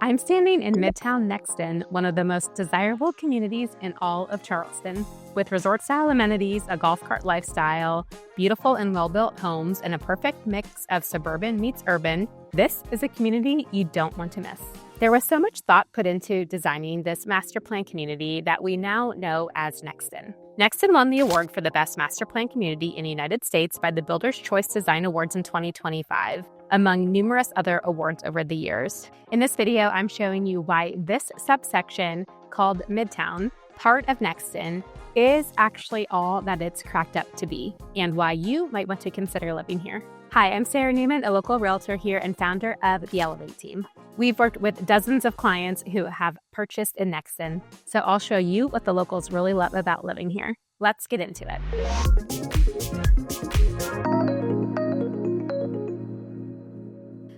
I'm standing in Midtown Nexton, one of the most desirable communities in all of Charleston. With resort-style amenities, a golf cart lifestyle, beautiful and well-built homes, and a perfect mix of suburban meets urban, this is a community you don't want to miss. There was so much thought put into designing this master plan community that we now know as Nexton. Nexton won the award for the best master plan community in the United States by the Builder's Choice Design Awards in 2025, among numerous other awards over the years. In this video, I'm showing you why this subsection called Midtown, part of Nexton, is actually all that it's cracked up to be, and why you might want to consider living here. Hi, I'm Sarah Newman, a local realtor here and founder of the Elevate team. We've worked with dozens of clients who have purchased in Nexton, so I'll show you what the locals really love about living here. Let's get into it.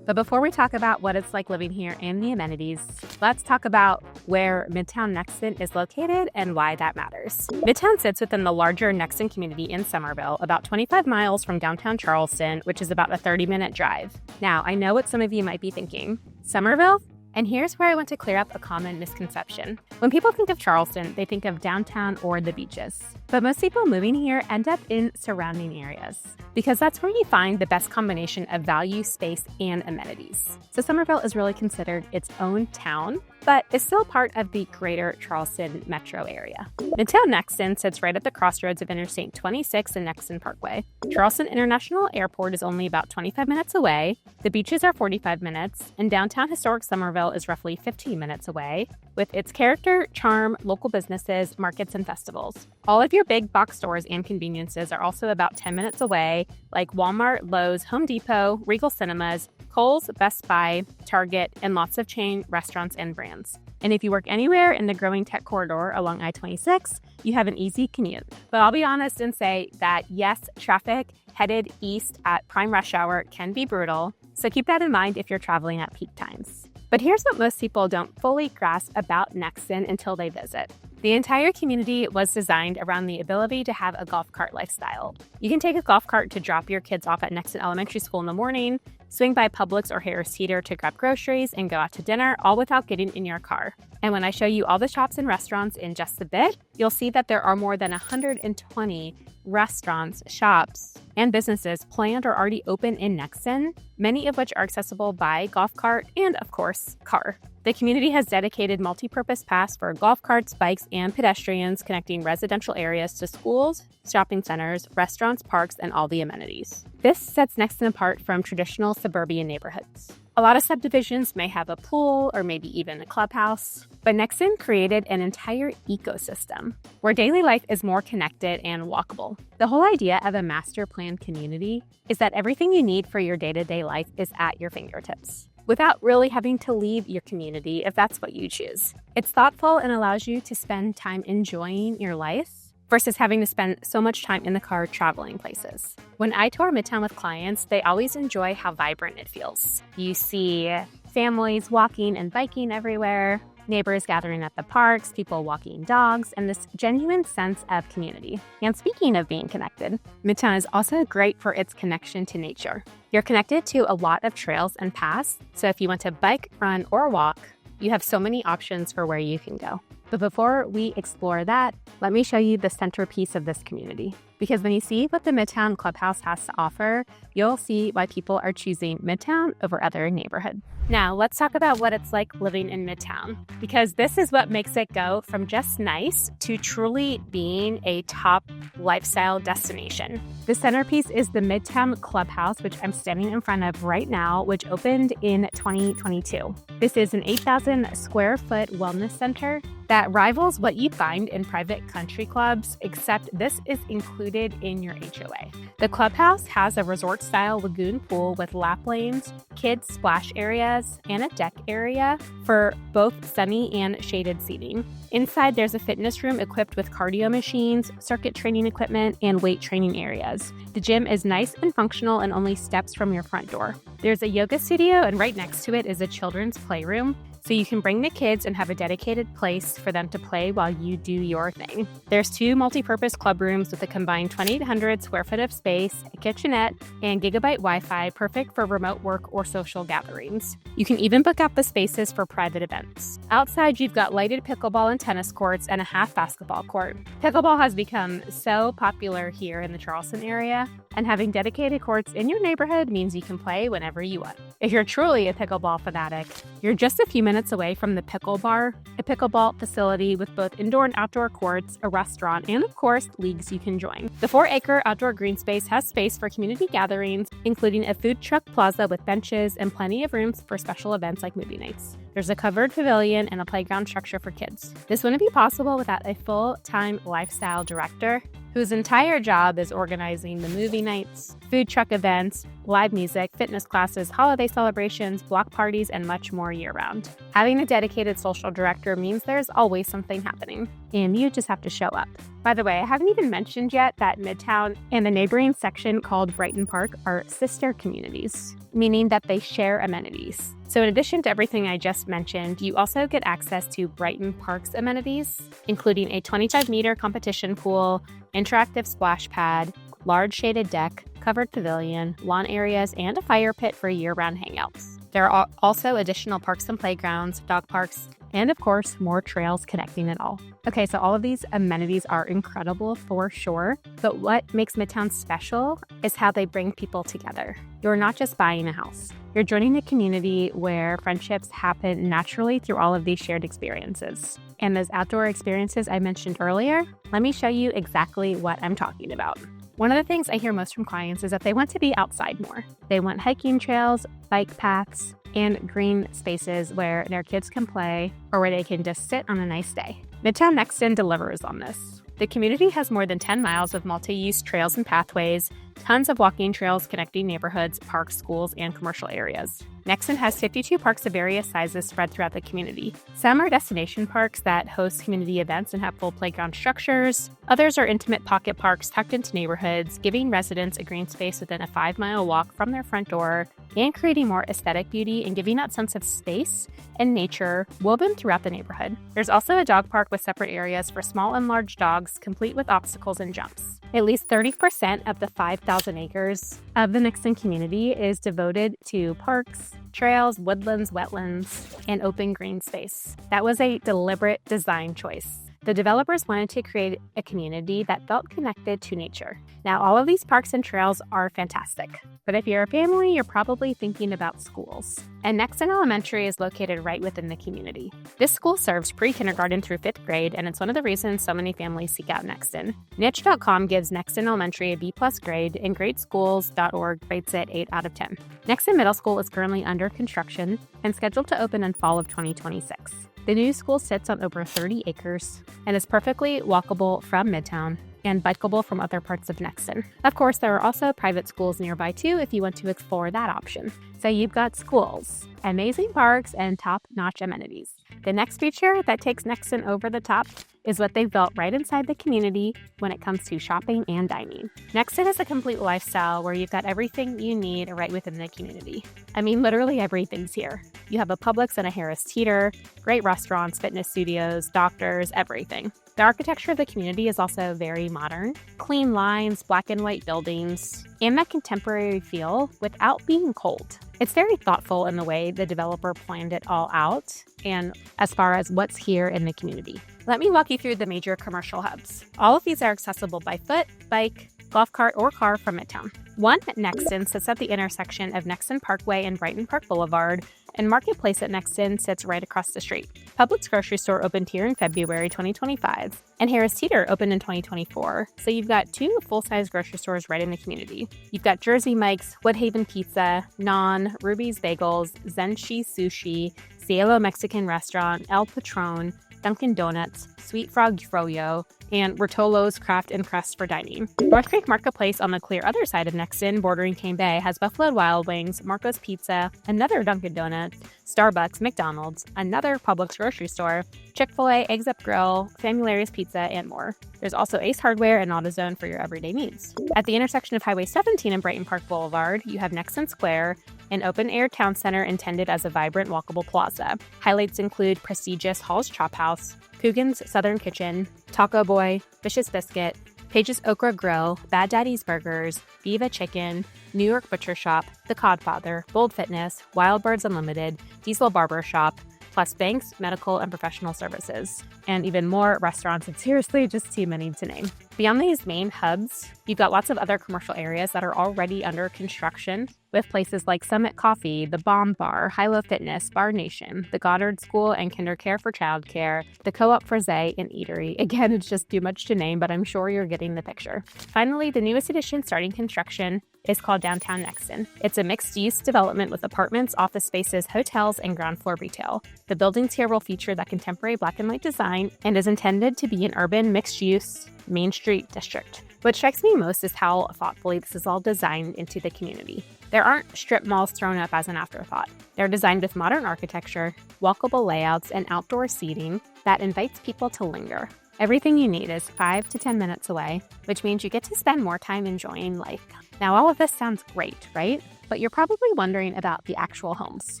But before we talk about what it's like living here and the amenities, let's talk about where Midtown Nexton is located and why that matters. Midtown sits within the larger Nexton community in Somerville, about 25 miles from downtown Charleston, which is about a 30-minute drive. Now, I know what some of you might be thinking. Somerville? And here's where I want to clear up a common misconception. When people think of Charleston, they think of downtown or the beaches. But most people moving here end up in surrounding areas because that's where you find the best combination of value, space, and amenities. So Somerville is really considered its own town, but is still part of the greater Charleston metro area. Midtown Nexton sits right at the crossroads of Interstate 26 and Nexton Parkway. Charleston International Airport is only about 25 minutes away, the beaches are 45 minutes, and downtown historic Somerville is roughly 15 minutes away, with its character, charm, local businesses, markets, and festivals. All of your big box stores and conveniences are also about 10 minutes away, like Walmart, Lowe's, Home Depot, Regal Cinemas, Kohl's, Best Buy, Target, and lots of chain restaurants and brands. And if you work anywhere in the growing tech corridor along I-26, you have an easy commute. But I'll be honest and say that yes, traffic headed east at prime rush hour can be brutal, so keep that in mind if you're traveling at peak times. But here's what most people don't fully grasp about Nexton until they visit. The entire community was designed around the ability to have a golf cart lifestyle. You can take a golf cart to drop your kids off at Nexton Elementary School in the morning, swing by Publix or Harris Teeter to grab groceries, and go out to dinner, all without getting in your car. And when I show you all the shops and restaurants in just a bit, you'll see that there are more than 120 restaurants, shops, and businesses planned or already open in Nexton, many of which are accessible by golf cart and, of course, car. The community has dedicated multi-purpose paths for golf carts, bikes, and pedestrians connecting residential areas to schools, shopping centers, restaurants, parks, and all the amenities. This sets Nexton apart from traditional suburban neighborhoods. A lot of subdivisions may have a pool or maybe even a clubhouse, but Nexton created an entire ecosystem where daily life is more connected and walkable. The whole idea of a master plan community is that everything you need for your day-to-day life is at your fingertips, without really having to leave your community if that's what you choose. It's thoughtful and allows you to spend time enjoying your life versus having to spend so much time in the car traveling places. When I tour Midtown with clients, they always enjoy how vibrant it feels. You see families walking and biking everywhere, neighbors gathering at the parks, people walking dogs, and this genuine sense of community. And speaking of being connected, Midtown is also great for its connection to nature. You're connected to a lot of trails and paths, so if you want to bike, run, or walk, you have so many options for where you can go. But before we explore that, let me show you the centerpiece of this community. Because when you see what the Midtown Clubhouse has to offer, you'll see why people are choosing Midtown over other neighborhoods. Now, let's talk about what it's like living in Midtown, because this is what makes it go from just nice to truly being a top lifestyle destination. The centerpiece is the Midtown Clubhouse, which I'm standing in front of right now, which opened in 2022. This is an 8,000 square foot wellness center that rivals what you find in private country clubs, except this is included in your HOA. The clubhouse has a resort-style lagoon pool with lap lanes, kids splash areas, and a deck area for both sunny and shaded seating. Inside, there's a fitness room equipped with cardio machines, circuit training equipment, and weight training areas. The gym is nice and functional and only steps from your front door. There's a yoga studio, and right next to it is a children's playroom, so you can bring the kids and have a dedicated place for them to play while you do your thing. There's 2 multi-purpose club rooms with a combined 2,800 square foot of space, a kitchenette, and gigabyte Wi-Fi, perfect for remote work or social gatherings. You can even book out the spaces for private events. Outside, you've got lighted pickleball and tennis courts and a half basketball court. Pickleball has become so popular here in the Charleston area, and having dedicated courts in your neighborhood means you can play whenever you want. If you're truly a pickleball fanatic, you're just a few minutes away from the Pickle Bar, a pickleball facility with both indoor and outdoor courts, a restaurant, and of course, leagues you can join. The 4-acre outdoor green space has space for community gatherings, including a food truck plaza with benches and plenty of rooms for special events like movie nights. There's a covered pavilion and a playground structure for kids. This wouldn't be possible without a full-time lifestyle director whose entire job is organizing the movie nights, food truck events, live music, fitness classes, holiday celebrations, block parties, and much more year-round. Having a dedicated social director means there's always something happening, and you just have to show up. By the way, I haven't even mentioned yet that Midtown and the neighboring section called Brighton Park are sister communities, meaning that they share amenities. So in addition to everything I just mentioned, you also get access to Brighton Park's amenities, including a 25-meter competition pool, interactive splash pad, large shaded deck, covered pavilion, lawn areas, and a fire pit for year-round hangouts. There are also additional parks and playgrounds, dog parks, and of course, more trails connecting it all. Okay, so all of these amenities are incredible for sure, but what makes Midtown special is how they bring people together. You're not just buying a house. You're joining a community where friendships happen naturally through all of these shared experiences. And those outdoor experiences I mentioned earlier, let me show you exactly what I'm talking about. One of the things I hear most from clients is that they want to be outside more. They want hiking trails, bike paths, and green spaces where their kids can play or where they can just sit on a nice day. Midtown Nexton delivers on this. The community has more than 10 miles of multi-use trails and pathways, tons of walking trails connecting neighborhoods, parks, schools, and commercial areas. Nexton has 52 parks of various sizes spread throughout the community. Some are destination parks that host community events and have full playground structures. Others are intimate pocket parks tucked into neighborhoods, giving residents a green space within a 5-mile walk from their front door and creating more aesthetic beauty and giving that sense of space and nature woven throughout the neighborhood. There's also a dog park with separate areas for small and large dogs, complete with obstacles and jumps. At least 30% of the 5,000 acres of the Nexton community is devoted to parks, trails, woodlands, wetlands, and open green space. That was a deliberate design choice. The developers wanted to create a community that felt connected to nature. Now, all of these parks and trails are fantastic, but if you're a family, you're probably thinking about schools. And Nexton Elementary is located right within the community. This school serves pre-kindergarten through 5th grade, and it's one of the reasons so many families seek out Nexton. Niche.com gives Nexton Elementary a B+ grade, and GreatSchools.org rates it 8 out of 10. Nexton Middle School is currently under construction and scheduled to open in fall of 2026. The new school sits on over 30 acres and is perfectly walkable from Midtown and bikeable from other parts of Nexton. Of course, there are also private schools nearby too if you want to explore that option. So you've got schools, amazing parks, and top-notch amenities. The next feature that takes Nexton over the top is what they've built right inside the community when it comes to shopping and dining. Nexton is a complete lifestyle where you've got everything you need right within the community. I mean, literally everything's here. You have a Publix and a Harris Teeter, great restaurants, fitness studios, doctors, everything. The architecture of the community is also very modern. Clean lines, black and white buildings, and that contemporary feel without being cold. It's very thoughtful in the way the developer planned it all out and as far as what's here in the community. Let me walk you through the major commercial hubs. All of these are accessible by foot, bike, golf cart, or car from Midtown. One at Nexton sits at the intersection of Nexton Parkway and Brighton Park Boulevard, and Marketplace at Nexton sits right across the street. Publix grocery store opened here in February 2025, and Harris Teeter opened in 2024. So you've got 2 full-size grocery stores right in the community. You've got Jersey Mike's, Woodhaven Pizza, Non, Ruby's Bagels, Zenshi Sushi, Cielo Mexican Restaurant, El Patron, Dunkin' Donuts, Sweet Frog Froyo, and Bertolo's Craft and Crust for dining. North Creek Marketplace on the clear other side of Nexton, bordering Cane Bay, has Buffalo Wild Wings, Marco's Pizza, another Dunkin' Donuts, Starbucks, McDonald's, another Publix grocery store, Chick-fil-A, Eggs Up Grill, Famulari's Pizza, and more. There's also Ace Hardware and AutoZone for your everyday needs. At the intersection of Highway 17 and Brighton Park Boulevard, you have Nexton Square, an open-air town center intended as a vibrant, walkable plaza. Highlights include prestigious Hall's Chop House, Coogan's Southern Kitchen, Taco Boy, Fish's Biscuit, Page's Okra Grill, Bad Daddy's Burgers, Viva Chicken, New York Butcher Shop, The Codfather, Bold Fitness, Wild Birds Unlimited, Diesel Barber Shop, plus banks, medical, and professional services, and even more restaurants. It's seriously just too many to name. Beyond these main hubs, you've got lots of other commercial areas that are already under construction, with places like Summit Coffee, the Bomb Bar, Hilo Fitness, Bar Nation, the Goddard School and Kinder Care for Childcare, the Co-op Frisee and Eatery. Again, it's just too much to name, but I'm sure you're getting the picture. Finally, the newest addition starting construction is called Downtown Nexton. It's a mixed-use development with apartments, office spaces, hotels, and ground floor retail. The buildings here will feature that contemporary black and white design and is intended to be an urban mixed-use Main Street district. What strikes me most is how thoughtfully this is all designed into the community. There aren't strip malls thrown up as an afterthought. They're designed with modern architecture, walkable layouts, and outdoor seating that invites people to linger. Everything you need is 5 to 10 minutes away, which means you get to spend more time enjoying life. Now, all of this sounds great, right? But you're probably wondering about the actual homes.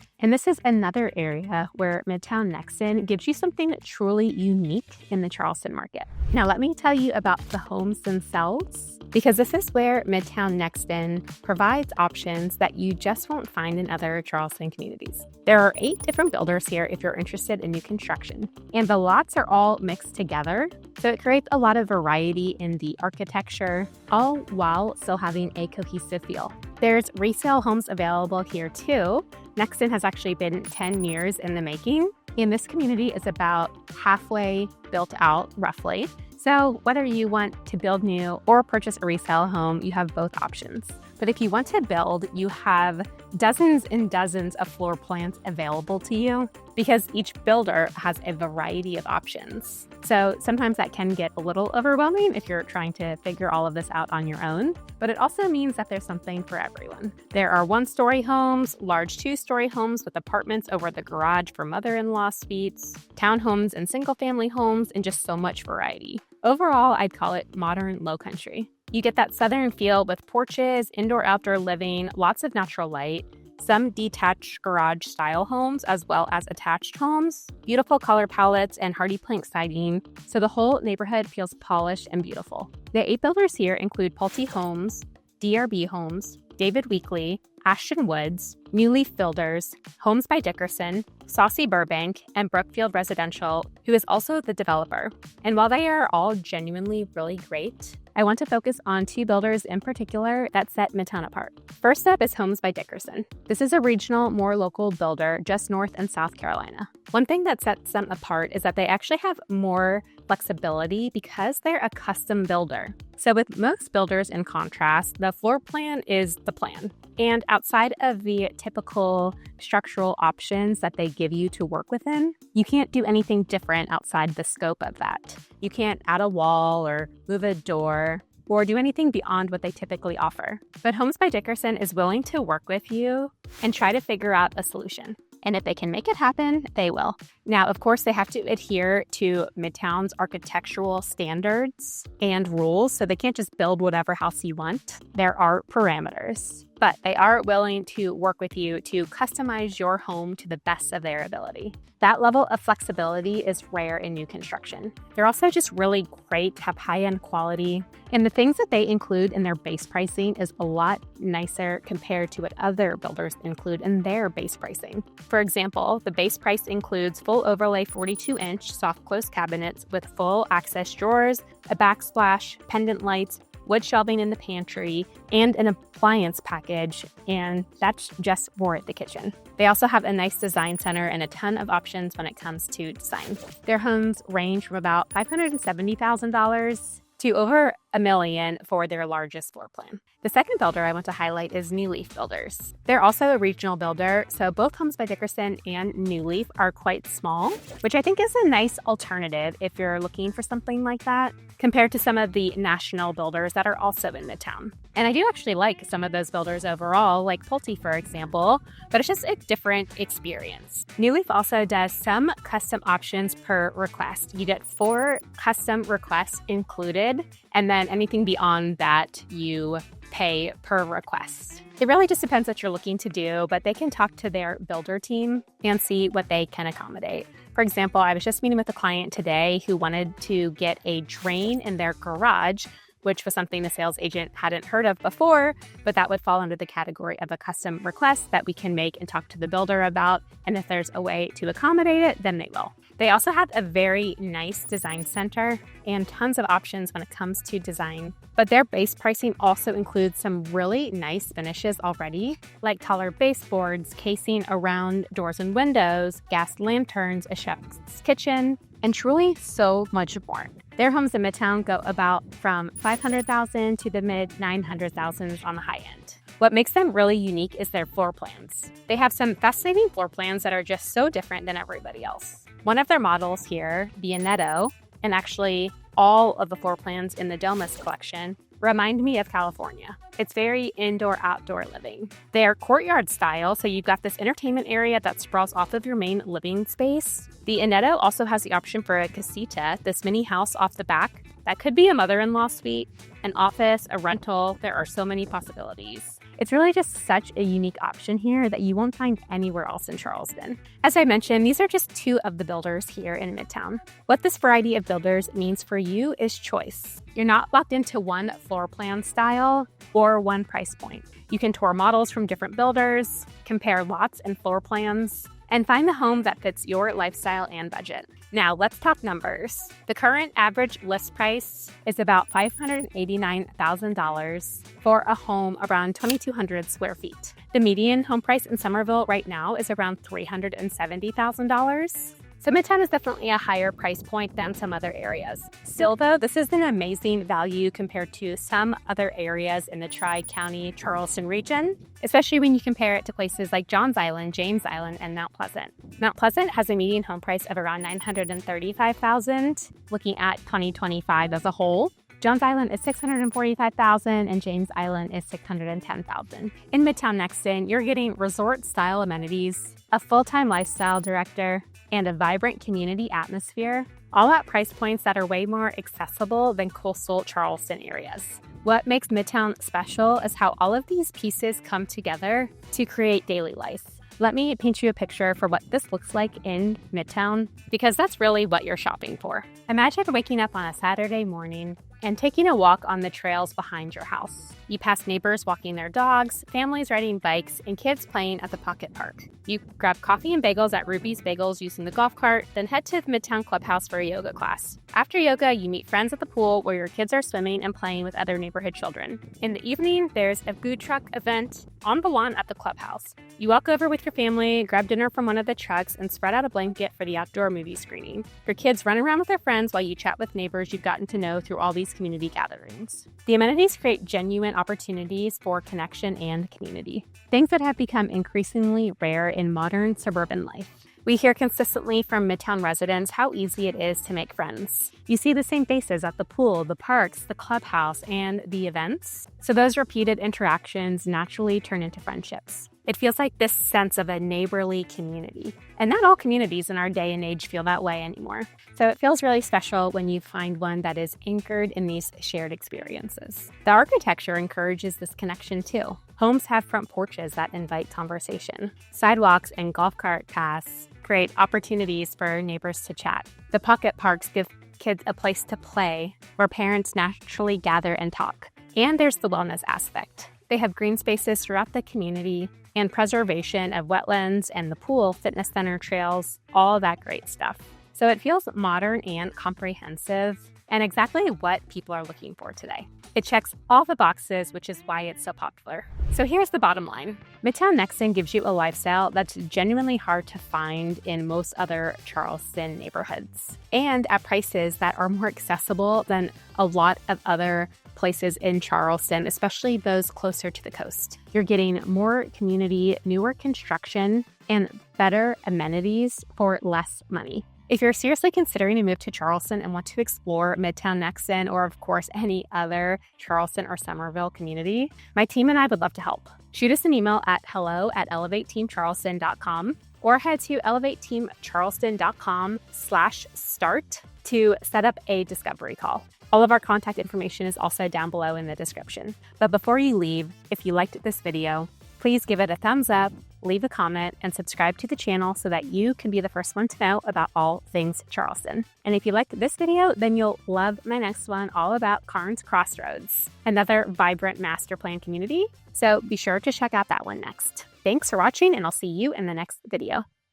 And this is another area where Midtown Nexton gives you something truly unique in the Charleston market. Now, let me tell you about the homes themselves, because this is where Midtown Nexton provides options that you just won't find in other Charleston communities. There are 8 different builders here if you're interested in new construction, and the lots are all mixed together, so it creates a lot of variety in the architecture, all while still having a cohesive feel. There's resale homes available here too. Nexton has actually been 10 years in the making, and this community is about halfway built out, roughly. So whether you want to build new or purchase a resale home, you have both options. But if you want to build, you have dozens and dozens of floor plans available to you because each builder has a variety of options. So sometimes that can get a little overwhelming if you're trying to figure all of this out on your own, but it also means that there's something for everyone. There are 1-story homes, large 2-story homes with apartments over the garage for mother-in-law suites, townhomes and single-family homes, and just so much variety. Overall, I'd call it modern low country. You get that southern feel with porches, indoor-outdoor living, lots of natural light, some detached garage-style homes as well as attached homes, beautiful color palettes, and hardy plank siding, so the whole neighborhood feels polished and beautiful. The 8 builders here include Pulte Homes, DRB Homes, David Weekley, Ashton Woods, New Leaf Builders, Homes by Dickerson, Saucy Burbank, and Brookfield Residential, who is also the developer. And while they are all genuinely really great, I want to focus on 2 builders in particular that set Midtown apart. First up is Homes by Dickerson. This is a regional, more local builder just north in South Carolina. One thing that sets them apart is that they actually have more flexibility because they're a custom builder. So with most builders, in contrast, the floor plan is the plan. And outside of the typical structural options that they give you to work within, you can't do anything different outside the scope of that. You can't add a wall or move a door or do anything beyond what they typically offer. But Homes by Dickerson is willing to work with you and try to figure out a solution. And if they can make it happen, they will. Now, of course, they have to adhere to Midtown's architectural standards and rules, so they can't just build whatever house you want. There are parameters, but they are willing to work with you to customize your home to the best of their ability. That level of flexibility is rare in new construction. They're also just really great, have high-end quality, and the things that they include in their base pricing is a lot nicer compared to what other builders include in their base pricing. For example, the base price includes full overlay 42-inch soft close cabinets with full access drawers, a backsplash, pendant lights, wood shelving in the pantry, and an appliance package, and that's just for the kitchen. They also have a nice design center and a ton of options when it comes to design. Their homes range from about $570,000 to over $1 million for their largest floor plan. The second builder I want to highlight is New Leaf Builders. They're also a regional builder, so both Homes by Dickerson and New Leaf are quite small, which I think is a nice alternative if you're looking for something like that, compared to some of the national builders that are also in Midtown. And I do actually like some of those builders overall, like Pulte, for example, but it's just a different experience. New Leaf also does some custom options per request. You get 4 custom requests included, and then then anything beyond that you pay per request. It really just depends what you're looking to do, but they can talk to their builder team and see what they can accommodate. For example, I was just meeting with a client today who wanted to get a drain in their garage, which was something the sales agent hadn't heard of before, but that would fall under the category of a custom request that we can make and talk to the builder about. And if there's a way to accommodate it, then they will. They also have a very nice design center and tons of options when it comes to design. But their base pricing also includes some really nice finishes already, like taller baseboards, casing around doors and windows, gas lanterns, a chef's kitchen, and truly so much more. Their homes in Midtown go about from $500,000 to the mid $900,000s on the high end. What makes them really unique is their floor plans. They have some fascinating floor plans that are just so different than everybody else. One of their models here, the Anetto, and actually all of the floor plans in the Domus collection, remind me of California. It's very indoor-outdoor living. They're courtyard style, so you've got this entertainment area that sprawls off of your main living space. The Anetto also has the option for a casita, this mini house off the back. That could be a mother-in-law suite, an office, a rental. There are so many possibilities. It's really just such a unique option here that you won't find anywhere else in Charleston. As I mentioned, these are just two of the builders here in Midtown. What this variety of builders means for you is choice. You're not locked into one floor plan style or one price point. You can tour models from different builders, compare lots and floor plans, and find the home that fits your lifestyle and budget. Now, let's talk numbers. The current average list price is about $589,000 for a home around 2,200 square feet. The median home price in Somerville right now is around $370,000. So Midtown is definitely a higher price point than some other areas. Still though, this is an amazing value compared to some other areas in the Tri-County Charleston region, especially when you compare it to places like Johns Island, James Island, and Mount Pleasant. Mount Pleasant has a median home price of around $935,000, looking at 2025 as a whole. Johns Island is $645,000 and James Island is $610,000. In Midtown Nexton, you're getting resort-style amenities, a full-time lifestyle director, and a vibrant community atmosphere, all at price points that are way more accessible than coastal Charleston areas. What makes Midtown special is how all of these pieces come together to create daily life. Let me paint you a picture for what this looks like in Midtown, because that's really what you're shopping for. Imagine waking up on a Saturday morning and taking a walk on the trails behind your house. You pass neighbors walking their dogs, families riding bikes, and kids playing at the pocket park. You grab coffee and bagels at Ruby's Bagels using the golf cart, then head to the Midtown Clubhouse for a yoga class. After yoga, you meet friends at the pool where your kids are swimming and playing with other neighborhood children. In the evening, there's a food truck event on the lawn at the clubhouse. You walk over with your family, grab dinner from one of the trucks, and spread out a blanket for the outdoor movie screening. Your kids run around with their friends while you chat with neighbors you've gotten to know through all these community gatherings. The amenities create genuine opportunities for connection and community, things that have become increasingly rare in modern suburban life. We hear consistently from Midtown residents how easy it is to make friends. You see the same faces at the pool, the parks, the clubhouse, and the events. So those repeated interactions naturally turn into friendships. It feels like this sense of a neighborly community. And not all communities in our day and age feel that way anymore. So it feels really special when you find one that is anchored in these shared experiences. The architecture encourages this connection too. Homes have front porches that invite conversation. Sidewalks and golf cart paths create opportunities for neighbors to chat. The pocket parks give kids a place to play where parents naturally gather and talk. And there's the wellness aspect. They have green spaces throughout the community and preservation of wetlands and the pool, fitness center, trails, all that great stuff. So it feels modern and comprehensive and exactly what people are looking for today. It checks all the boxes, which is why it's so popular. So here's the bottom line. Midtown Nexton gives you a lifestyle that's genuinely hard to find in most other Charleston neighborhoods, and at prices that are more accessible than a lot of other places in Charleston, especially those closer to the coast. You're getting more community, newer construction, and better amenities for less money. If you're seriously considering a move to Charleston and want to explore Midtown Nexton, or of course any other Charleston or Somerville community, my team and I would love to help. Shoot us an email at hello@elevateteamcharleston.com or head to elevateteamcharleston.com/start to set up a discovery call. All of our contact information is also down below in the description. But before you leave, if you liked this video, please give it a thumbs up, leave a comment, and subscribe to the channel so that you can be the first one to know about all things Charleston. And if you liked this video, then you'll love my next one all about Carnes Crossroads, another vibrant master plan community. So be sure to check out that one next. Thanks for watching, and I'll see you in the next video.